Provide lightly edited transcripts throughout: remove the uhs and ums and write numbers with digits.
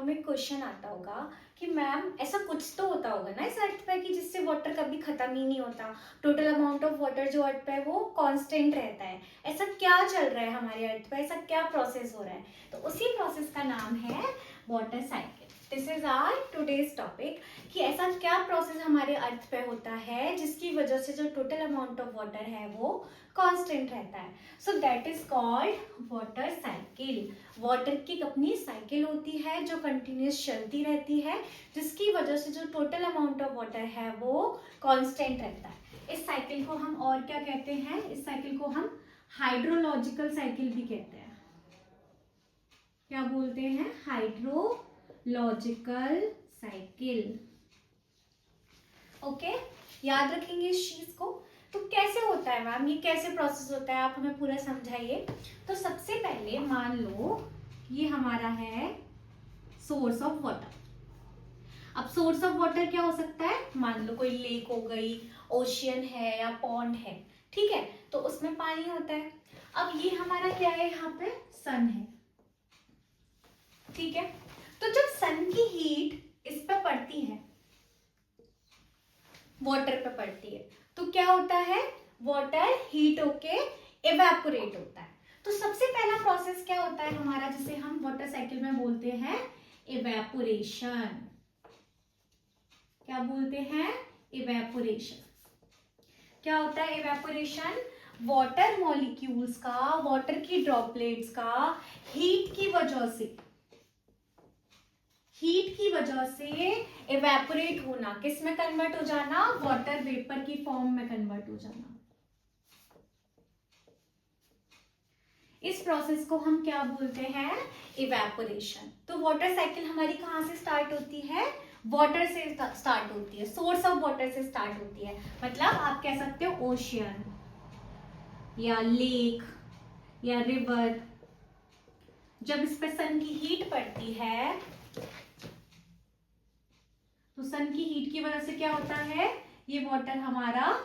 में क्वेश्चन आता होगा कि मैम ऐसा कुछ तो होता होगा ना इस अर्थ पे कि जिससे वाटर कभी खत्म ही नहीं होता, टोटल अमाउंट ऑफ वाटर जो अर्थ पे है वो कांस्टेंट रहता है। ऐसा क्या चल रहा है हमारे अर्थ पे, ऐसा क्या प्रोसेस हो रहा है? तो उसी प्रोसेस का नाम है water cycle. This is our today's topic कि ऐसा क्या प्रोसेस हमारे अर्थ पे होता है जिसकी वजह से जो टोटल अमाउंट ऑफ वाटर है वो कांस्टेंट रहता है। So that is called water cycle. Water की अपनी साइकिल होती है जो कंटिन्यूस चलती रहती है, जिसकी वजह से जो टोटल अमाउंट ऑफ वाटर है वो कांस्टेंट रहता है। इस साइकिल को हम और क्या कहते हैं? इस साइकिल को हम हाइड्रोलॉजिकल साइकिल भी कहते हैं। क्या बोलते हैं? Hydrological cycle. ओके, याद रखेंगे इस चीज को। तो कैसे होता है मैम, ये कैसे प्रोसेस होता है, आप हमें पूरा समझाइए। तो सबसे पहले मान लो ये हमारा है सोर्स ऑफ वाटर। अब सोर्स ऑफ वाटर क्या हो सकता है? मान लो कोई लेक हो गई, ओशियन है या पॉन्ड है, ठीक है, तो उसमें पानी होता है। अब ये हमारा क्या है? यहाँ पे सन है, ठीक है। तो जब सन की हीट इस पे पड़ती है, वाटर पे पड़ती है, तो क्या होता है? वाटर हीट होके इवेपोरेट होता है। तो सबसे पहला प्रोसेस क्या होता है हमारा, जिसे हम वाटर साइकिल में बोलते हैं इवेपोरेशन। क्या बोलते हैं? इवेपोरेशन। क्या होता है इवेपोरेशन? वाटर मॉलिक्यूल्स का, वाटर की ड्रॉपलेट्स का हीट की वजह से इवेपोरेट होना, किस में कन्वर्ट हो जाना? वाटर वेपर की फॉर्म में कन्वर्ट हो जाना। इस प्रोसेस को हम क्या बोलते हैं? इवेपोरेशन। तो वाटर साइकिल हमारी कहां से स्टार्ट होती है? वाटर से स्टार्ट होती है, सोर्स ऑफ वाटर से स्टार्ट होती है। मतलब आप कह सकते हो ओशियन या लेक या रिवर, जब इस पे सन की हीट पड़ती है तो सन की हीट की वजह से क्या होता है? ये वाटर हमारा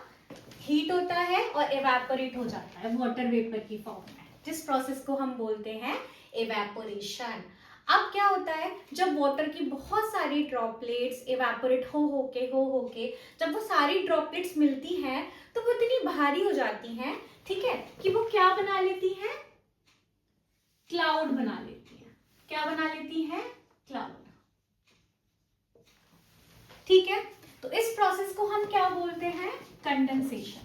हीट होता है और इवेपोरेट हो जाता है वाटर वेपर की फॉर्म में, जिस प्रोसेस को हम बोलते हैं इवेपोरेशन। अब क्या होता है, जब वाटर की बहुत सारी ड्रॉपलेट्स इवेपोरेट हो होके जब वो सारी ड्रॉपलेट्स मिलती हैं तो वो इतनी भारी हो जाती हैं, ठीक है, कि वो क्या बना लेती हैं? क्लाउड बना लेती हैं। क्या बना लेती हैं? क्लाउड। ठीक है, तो इस प्रोसेस को हम क्या बोलते हैं? कंडेंसेशन।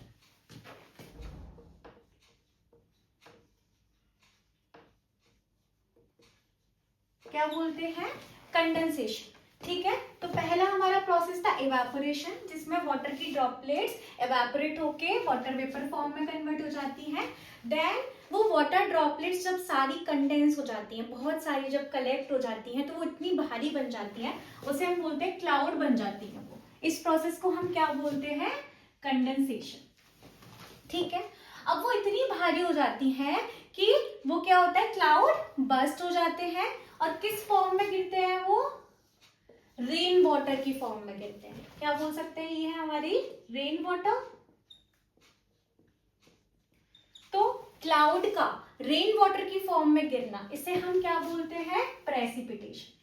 क्या बोलते हैं? कंडेंसेशन। ठीक है, तो पहला हमारा प्रोसेस था इवेपोरेशन, जिसमें वाटर की ड्रॉपलेट्स इवेपोरेट होके वाटर वेपर फॉर्म में कन्वर्ट हो जाती हैं। देन वो वाटर ड्रॉपलेट्स जब सारी कंडेंस हो जाती हैं, बहुत सारी जब कलेक्ट हो जाती हैं, तो वो इतनी भारी बन जाती हैं, उसे हम बोलते हैं क्लाउड बन जाती है वो। इस प्रोसेस को हम क्या बोलते हैं? कंडेंसेशन। ठीक है, अब वो इतनी भारी हो जाती हैं कि वो क्या होता है? क्लाउड बर्स्ट हो जाते हैं और किस फॉर्म में गिरते हैं? वो रेन वाटर की फॉर्म में गिरते हैं। क्या बोल सकते हैं? ये है हमारी रेन वाटर। तो क्लाउड का रेन वाटर की फॉर्म में गिरना, इसे हम क्या बोलते हैं? प्रेसिपिटेशन।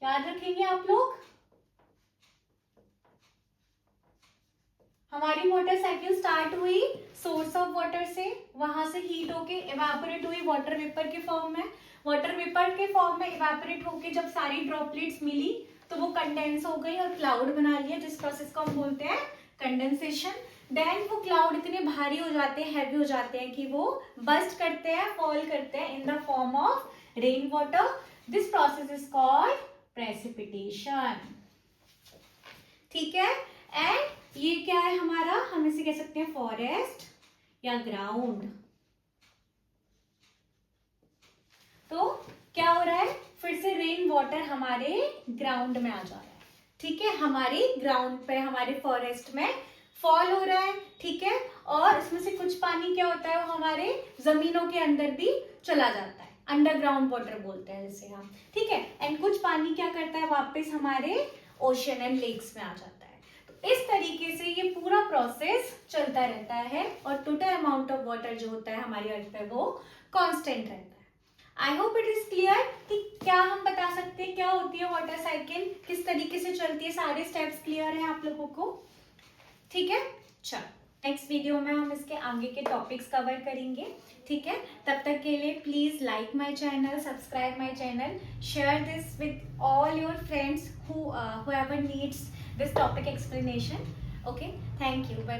याद रखेंगे आप लोग। हमारी वाटर साइकिल स्टार्ट हुई सोर्स ऑफ वाटर से, वहां से हीट होके इवेपोरेट हुई वाटर वेपर के फॉर्म में, वाटर वेपर के फॉर्म में इवेपोरेट होके जब सारी ड्रॉपलेट्स मिली तो वो कंडेंस हो गई और क्लाउड बना लिया, जिस प्रोसेस को हम बोलते हैं कंडेंसेशन। देन वो क्लाउड इतने भारी हो जाते हैं, हैवी हो जाते हैं कि वो बस्ट करते हैं, फॉल करते हैं in the form of rain water. This process is called precipitation. ठीक है, एंड ये क्या है हमारा? हम इसे कह सकते हैं फॉरेस्ट या ग्राउंड। तो क्या हो रहा है? फिर से रेन वाटर हमारे ग्राउंड में आ जा रहा है। ठीक है, हमारी ग्राउंड पे, हमारे फॉरेस्ट में फॉल हो रहा है। ठीक है, और इसमें से कुछ पानी क्या होता है? वो हमारे जमीनों के अंदर भी चला जाता है, अंडरग्राउंड वाटर बोलते हैं जिसे हम। ठीक है, एंड कुछ पानी क्या करता है? वापस हमारे ओशन एंड लेक्स में आ जाता है। तो इस तरीके से ये पूरा प्रोसेस चलता रहता है और टोटल अमाउंट ऑफ वाटर जो होता है हमारी अर्थ पे वो कांस्टेंट रहता है। I hope it is clear कि क्या हम बता सकते हैं क्या होती है वाटर साइकिल, किस तरीके से चलती है, सारे स्टेप्स क्लियर है आप लोगों को? ठीक है, चलो नेक्स्ट वीडियो में हम इसके आगे के टॉपिक्स कवर करेंगे। ठीक है, तब तक के लिए please like my channel, subscribe my channel, share this with all your friends whoever needs this topic explanation. Okay, thank you. Bye.